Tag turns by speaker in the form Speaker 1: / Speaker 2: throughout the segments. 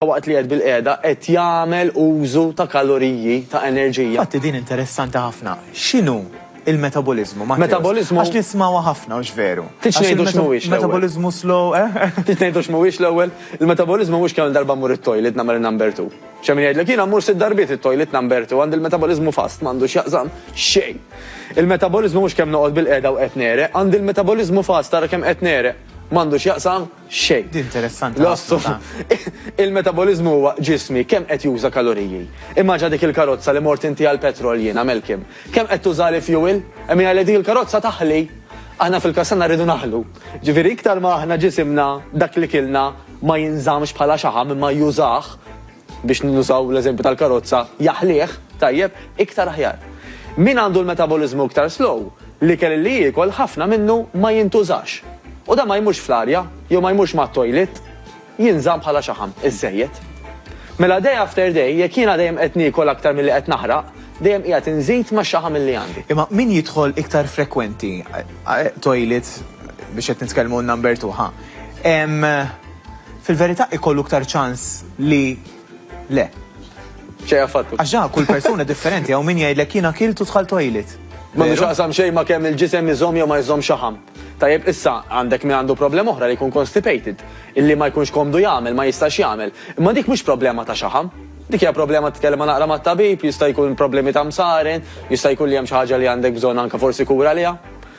Speaker 1: waqt li qed bil-qiegħda qed jagħmel użu ta' kaloriji ta' enerġija.
Speaker 2: Fatti din interessanti ħafna. X'inhu il-metabolizmu?
Speaker 1: Metabolizmu
Speaker 2: għax nisma'wa ħafna mhux veru.
Speaker 1: Tix ngħidu x'mhuwiex l-ewwel.
Speaker 2: Metabolizmu slow,
Speaker 1: Tix ngħidu x'mhuwiex l-ewwel. Il-metabolizmu mhux kemm darba mmur it-toilet nagħmel number 2. X'hemm jgħidlek jiena mmur 6 darbiet it-toilet number 2 għand il-metabolizmu fast m'għandux jaqsam xejn. Il-metabolizmu mhux kemm noqgħod bil-qiegħda u qed nereq, għand il-metabolizmu fast tara kemm qed nereq. M'għandux jaqsam xejn.
Speaker 2: Din interessanti.
Speaker 1: L-ossu. Il-metabolizmu huwa ġismi kemm qed juża kaloriji. Immaġa dik il-karozza li mort inti għall-petrol jien għamel kemm. Kemm qed tuża li fuel? Hemm li dik il-karozza taħli. Aħna fil-kasanna rridu naħlu. Ġifieri iktar ma aħna ġisimna dak li kilna ma jinżamx bħala xaħam imma jużah biex nużaw l-eżempju tal-karozza jaħlih tajjeb iktar aħjar. Min għandu l-metabolizmu iktar slow li kelli li jiekol ħafna minnu ma jintużax. U da ma jmux fl-arja, jew ma jmux ma' toilet, jinżam bħala xaħam, iż-żejjed. Mela day after day, jekk jiena dejjem qed niekol aktar milli qed naħraq, dejjem qiegħed inżid ma' xaħam milli għandi.
Speaker 2: Imma min jidħol iktar frekwenti toilet biex qed nitkellmu number 2 ħa. Fil-verità ikollu iktar ċans li le.
Speaker 1: Xejn affattu.
Speaker 2: Għax kull persuna differenti hawn min jgħidlek jiena kiltu dħal toilet.
Speaker 1: Ma mhux qasam xejn ma kemm il-ġisem iżomm jew ma jżomm xaħam. Tajjeb issa għandek min għandu problema oħra li jkun constipated, illi ma jkunx komdu jagħmel, ma jistax jagħmel. Imma dik mhux problema ta' xaħam. Dik hija problema titkellem naqra mat-tabib, jista' jkun problemi ta' msaren, jista' jkun li hemm xi ħaġa li għandek bżonn anke forsi kura liha.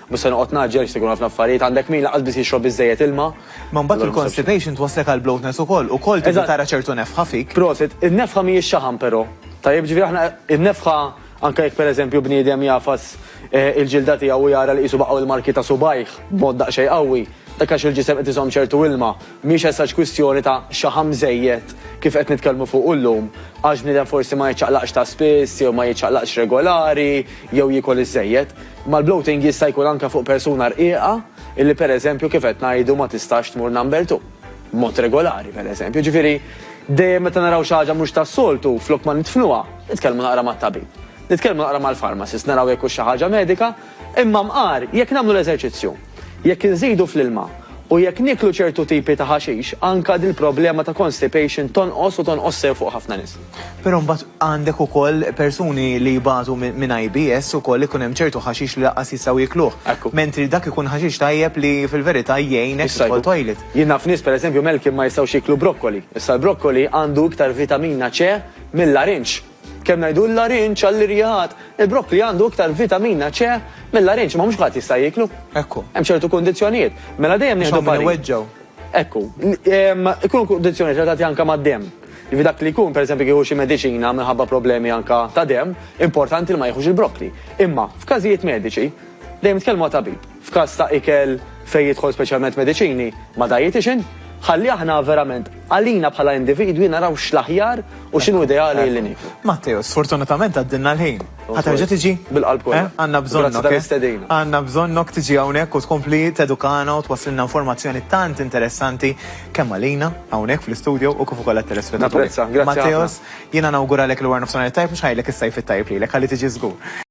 Speaker 1: Mhux se noqgħod naġġel jista' jkun ħafna affarijiet għandek min laqas biss jixrob biżejjed ilma.
Speaker 2: Ma mbagħad il-constipation twaslek għal bloatness ukoll tista' tara ċertu nefħa fik.
Speaker 1: Prosit, in-nefħa mhijiex xaħam però. Tajjeb ġifieri aħna in-nefħa anke jekk pereżempju bniedem jafas il-ġilda tiegħu jara li qisu baqgħu il-marki ta' subajh b'mod daqsxejn qawwi, dak għax il-ġisem qed iżomm ċertu ilma, mhix essax kwistjoni ta' xaħam żejjed kif qed nitkellmu fuq illum, għax bniedem forsi ma jiċċaqlaqx ta' spiss jew ma jiċċaqlaqx regolari jew jiekol iż-żejjed. Mal-bloating jista' jkun anke fuq persuna rqieqa illi pereżempju kif qed ngħidu ma tistax tmur number 2 b'mod regolari pereżempju. Ġifieri dejjem meta naraw xi ħaġa mhux tas-soltu flok ma nitfnuha, nitkellmu naqra mat-tabib. Nitkellmu naqra mal-farmacist, naraw jekk hux xi ħaġa medika, imma mqar jekk nagħmlu l-eżerċizzju, jekk inżidu fl-ilma u jekk niklu ċertu tipi ta' ħaxix, anke din problema ta' constipation tonqos u tonqos sew fuq ħafna nies.
Speaker 2: Però mbagħad għandek ukoll persuni li jbagħtu minn IBS ukoll ikun hemm ċertu ħaxix li laqqas jistgħu jikluh. Mentri dak ikun ħaxix tajjeb li fil-verità jgħinek tidħol toilet.
Speaker 1: Jien naf nies pereżempju melkim ma jistgħux jiklu brokkoli. Issa l-brokkoli għandu iktar vitamina C mill-larinġ. Kemm ngħidu l-larinġ għall-irjat, il-brokkoli għandu iktar vitamina C mill-larinġ ma mhux ħadd jista' jiklu.
Speaker 2: Ekku.
Speaker 1: Hemm ċertu kundizzjonijiet. Mela dejjem nieħdu
Speaker 2: weġġew.
Speaker 1: Ekku. Ikunu kundizzjonijiet relatati anke mad-demm. Jivi dak li jkun pereżempju kieku xi mediċina minħabba problemi anke ta' demm, importanti li ma jieħux il-brokkoli. Imma f'każijiet mediċi dejjem nitkellmu ma' tabib. F'każ ta' ikel fejn jidħol speċjalment mediċini ma' dietitian, ħalli aħna verament għalina bħala individwi naraw x'l-aħjar u x'inhu ideali li niklu.
Speaker 2: Matteo, sfortunatament għaddinna l-ħin. Ħaterġa' tiġi?
Speaker 1: Bil-qalb kollha.
Speaker 2: Għandna bżonnok. Għandna bżonnok tiġi hawnhekk u tkompli tedukana u twassilna informazzjoni tant interessanti kemm għalina hawnhekk fl-istudju u kif ukoll għat-telespettaturi.
Speaker 1: Napprezza, grazzi.
Speaker 2: Matteos, jiena nawguralek l-war nofsinhar tajb mhux ħajlek is-sajf it-tajb lilek ħalli tiġi żgur.